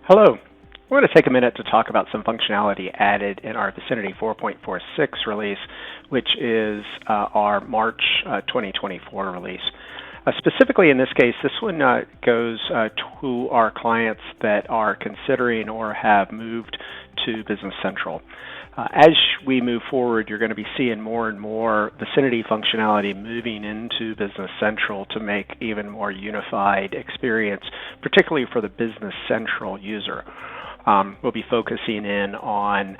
Hello. I want to take a minute to talk about some functionality added in our Vicinity 4.46 release, which is our March 2024 release. Specifically in this case, this one goes to our clients that are considering or have moved to Business Central. As we move forward, you're going to be seeing more and more Vicinity functionality moving into Business Central to make even more unified experience, particularly for the Business Central user. We'll be focusing in on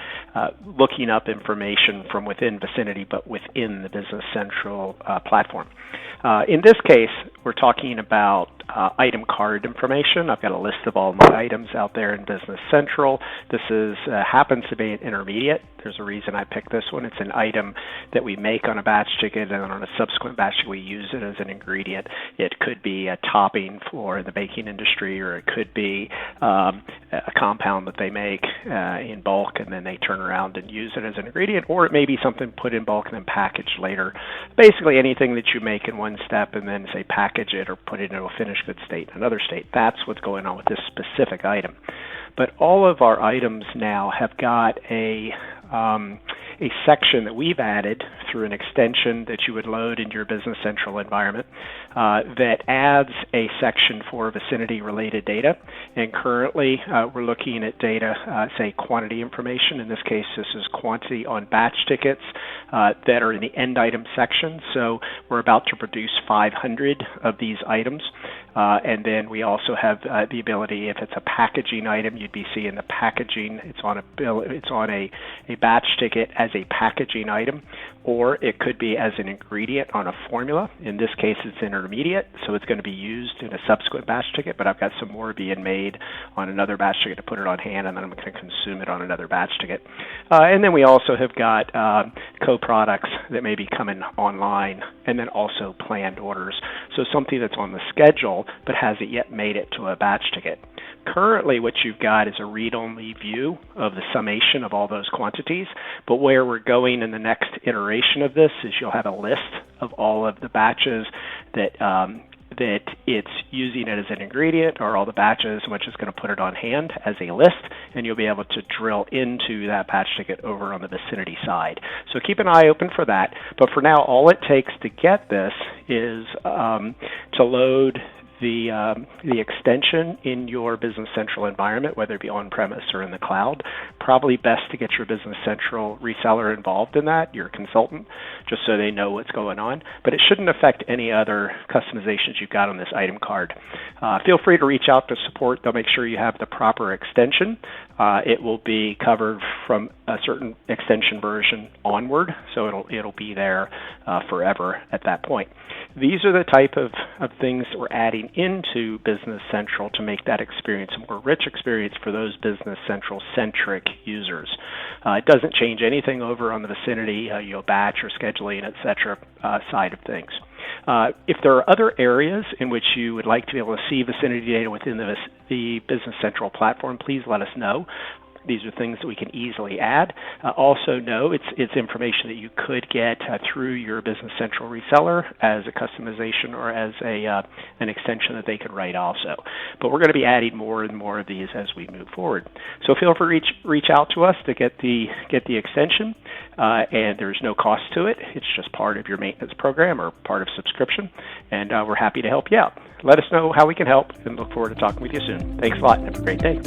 looking up information from within Vicinity, but within the Business Central platform. In this case, we're talking about item card information. I've got a list of all my items out there in Business Central. This is happens to be an intermediate. There's a reason I picked this one. It's an item that we make on a batch ticket, and on a subsequent batch ticket we use it as an ingredient. It could be a topping for the baking industry, or it could be a compound that they make in bulk and then they turn around and use it as an ingredient, or it may be something put in bulk and then packaged later. Basically anything that you make in one step and then say package it or put it into a finished good state in another state. That's what's going on with this specific item. But all of our items now have got a section that we've added through an extension that you would load into your Business Central environment that adds a section for Vicinity related data. And currently we're looking at data, say quantity information. In this case, this is quantity on batch tickets that are in the end item section. So we're about to produce 500 of these items. And then we also have the ability, if it's a packaging item, you'd be seeing the packaging. It's on a batch ticket as a packaging item, or it could be as an ingredient on a formula. In this case, it's intermediate, so it's going to be used in a subsequent batch ticket, but I've got some more being made on another batch ticket to put it on hand, and then I'm going to consume it on another batch ticket. And then we also have got co-products that may be coming online, and then also planned orders. So something that's on the schedule but hasn't yet made it to a batch ticket. Currently, what you've got is a read-only view of the summation of all those quantities, but where we're going in the next iteration of this is you'll have a list of all of the batches that it's using it as an ingredient, or all the batches, and we're just going to put it on hand as a list, and you'll be able to drill into that batch ticket over on the Vicinity side. So keep an eye open for that. But for now, all it takes to get this is to load the extension in your Business Central environment, whether it be on-premise or in the cloud. Probably best to get your Business Central reseller involved in that, your consultant, just so they know what's going on. But it shouldn't affect any other customizations you've got on this item card. Feel free to reach out to support. They'll make sure you have the proper extension. It will be covered from a certain extension version onward, so it'll be there forever at that point. These are the type of things that we're adding into Business Central to make that experience a more rich experience for those Business Central-centric users. It doesn't change anything over on the Vicinity, batch or scheduling, etc. Side of things. If there are other areas in which you would like to be able to see Vicinity data within the Business Central platform, please let us know. These are things that we can easily add. Also know it's information that you could get through your Business Central reseller as a customization or as an extension that they could write also. But we're going to be adding more and more of these as we move forward. So feel free to reach out to us to get the extension, and there's no cost to it. It's just part of your maintenance program or part of subscription, and we're happy to help you out. Let us know how we can help, and look forward to talking with you soon. Thanks a lot. Have a great day.